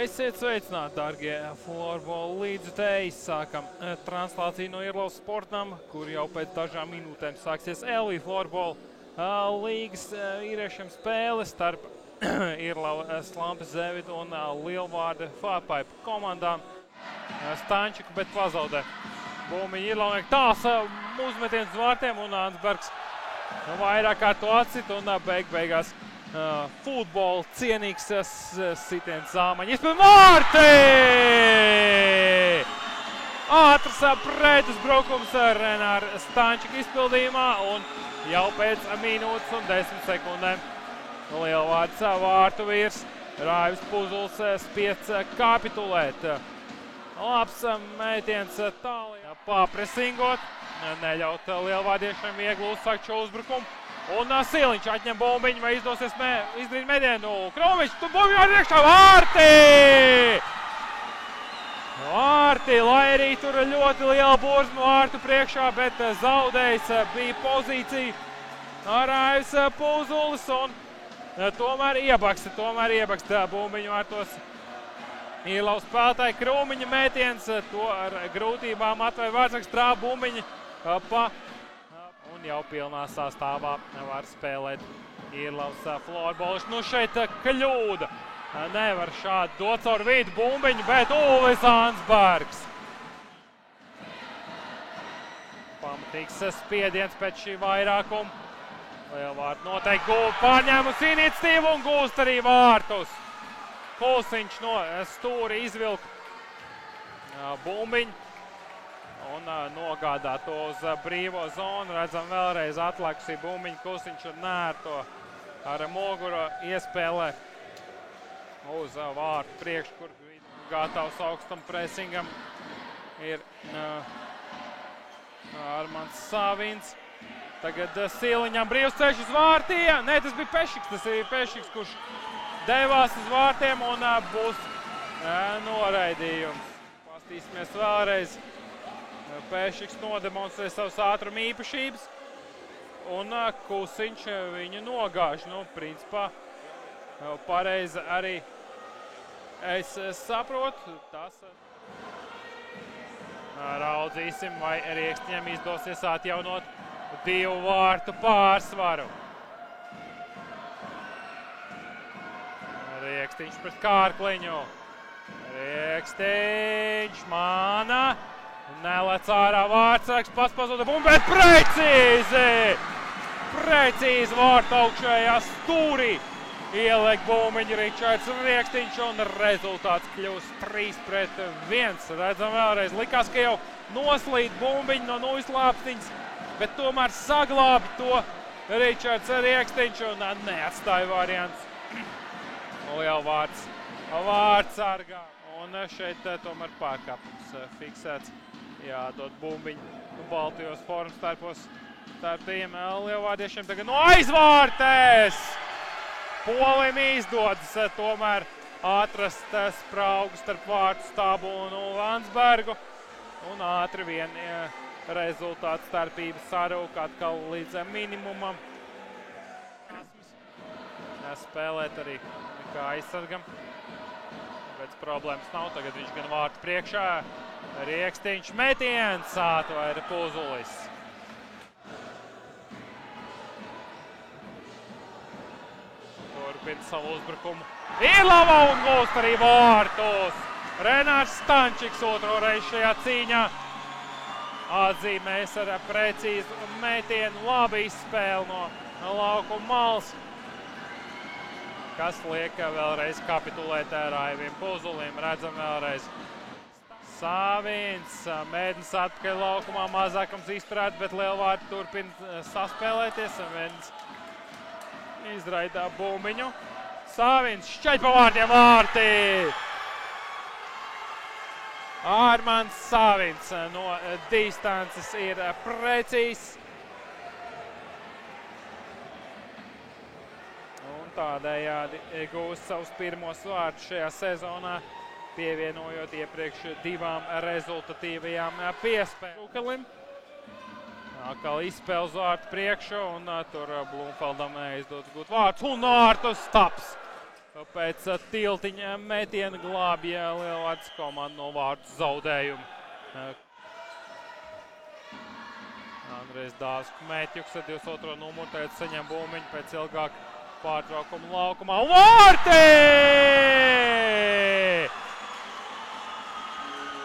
Esiet sveicināti, dārgie florbola līdzjutēji. Sākam translāciju no Irlavas Sportnama, kur jau pēc dažām minūtēm sāksies Elvija florbola līgas vīriešiem spēle starp Irlava Slampas Zevidu un Lielvārda Fāpaipa komandām. Stančiku, bet pazaudē. Bumbiņi Irlavnieki tāls uzmetiens uz vārtiem un Ansbergs vairāk kā to atsit un beigās futbola cienīgs sitiens Zāmaņa. Iespējams vārti! Ātrs pretuzbrukums Renāra Stančika izpildījumā un jau pēc minūtes un 10 sekundēm Lielvārds vārtu vīrs Raivis Puzuls spiedz kapitulēt. Labs mētiens tālāk papresingot, neļaut lielvārdiešiem viegli uzsākt šo uzbrukumu. Un Siliņš atņem bumbiņu, vai izdosies izdarīt medienu. Kromiņš, tu bumbiņu ar iekšā, vārti! Vārti, lai arī tur ļoti liela burzma vārtu priekšā, bet zaudējis bija pozīcija Raivis Puzulis un tomēr iebaksta bumbiņu vārtos. Irlavas spēlētāji Krūmiņa mētiens, to ar grūtībām atvēja vārdsargs trāp bumbiņi pa. Un jau pilnā sastāvā var spēlēt Irlavas florbolisti. Nu šeit kļūda. Nevar šādi dot caur vidu bumbiņu, bet Uvis Ansbergs. Pamatīgs spiediens pēc šī vairākuma. Lielvārdi noteikti pārņēmus iniciatīvu un gūst arī vārtus. Kulsiņš no stūri izvilka bumbiņu un nogādā to uz brīvo zonu. Redzam vēlreiz atlaikusī bumbiņu. Kulsiņš ar nērto ar muguru iespēlē uz vārtu priekšu, kur gatavs augstam presingam ir Armands Savins. Tagad Siliņam brīvs ceļš uz vārtiem. Nē, tas bija Pešiks. Tas ir Pešiks, kurš devās uz vārtiem un būs noraidījums. Pastīsimies vēlreiz. Pešiks nodemonstrē savas ātruma īpašības un Kusiņš viņu nogāž. Nu, principā, pareizi arī es saprotu. Tas raudzīsim, vai Riekstiņam izdosies atjaunot 2 vārtu pārsvaru. Riekstiņš pret Kārkliņu. Riekstiņš mana. Nelec ārā vārdsargs, pats pazuda bumbu, bet precīzi vārtu augšējā stūrī. Ieliek bumbiņu Ričards Riekstiņš un rezultāts kļūst 3-1. Redzam vēlreiz, likās, ka jau noslīd bumbiņu no nulles lāpstiņas, bet tomēr saglābi to Ričards Riekstiņš un neatstāja variants. Lielvārds vārdsargā. Un šeit tomēr pārkāpums fiksēts. Jādod bumbiņu baltajos formas starp tiem lielvārdiešiem. Tagad no aizvārtēs! Polim izdodas tomēr atrast spraugu starp vārtu stabu un Landsbergu. Un ātri vien rezultāts starpības sarūk atkal līdz minimumam. Spēlēt arī kā aizsargam. Pēc problēmas nav, tagad viņš gan vārtu priekšā. Riekstiņš metiens, atvaira Puzulis. Turpina savu uzbrukumu. Irlava un gūst arī vārtus. Renārs Stančiks otro reizi šajā cīņā. Atzīmēs ar precīzu metienu, labi izspēli no laukuma malas. Kas liek vēlreiz kapitulēt Raivim Puzulim. Redzam vēlreiz. Savins, mēģins atpakaļ laukumā, mazākums izturēt, bet Lielvārdi turpina saspēlēties. Mēģins izraidā bumbiņu. Savins šķeļ pa vārtiem, vārti! Armands Savins no distances ir precīzs. Un tādējādi gūst savus pirmos vārtus šajā sezonā, pievienojot iepriekš 2 rezultatīvajām piespēlēm. Atkal izspēle uz vārtu priekšu, un tur Blūmfeldam neizdodas gūt vārds. Un ārtus taps. Pēc tiltiņa metiena glābja Lielvārdas komanda no vārtu zaudējumu. Andrejs Dāsku-Mētjuks ar 22. numuru tagad saņem bumbiņu pēc ilgāka pārtraukuma laukumā. Vārti!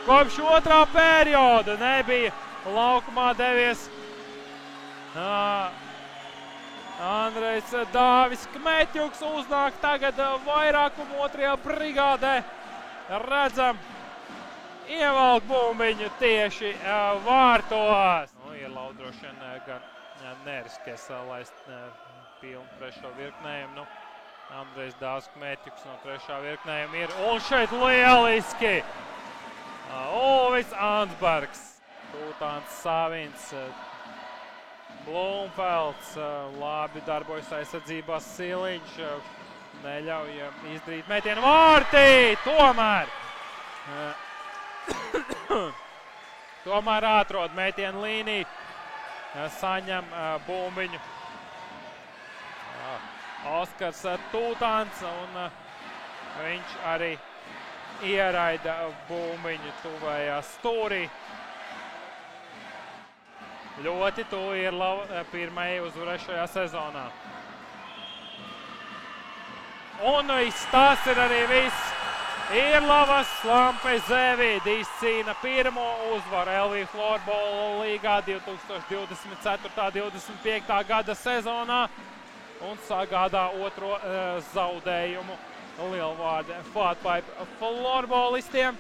Kopš otrā perioda nebija laukumā devies Andrejs Dāvis-Kmetjuks, uznāk tagad vairākumu otrajā brigādē. Redzam, ievelk bumbiņu tieši vārtos. Ierlau droši vien gan neriskēs laist pilnu trešo virknējumu. Andrejs Dāvis-Kmetjuks no trešā virknējuma ir. Un šeit lieliski! Ulvis Ansbergs, Tūtāns Savins, Blūmfelds, labi darbojas aizsardzībā Siliņš, neļauj izdarīt metienu vārtī, tomēr atrod metienu līniju, saņem bumbiņu Oskars Tūtāns, un viņš arī ieraida bumbiņu tuvējā stūrī. Ļoti tuvu Ierlava pirmajai uzvarai šajā sezonā. Un tas ir arī viss. Ierlavas Lampe Zēvīd izcīna pirmo uzvaru LV Florbola līgā 2024.–25. gada sezonā un sagādā otro zaudējumu Lielvārda Flatpipe florbolistiem.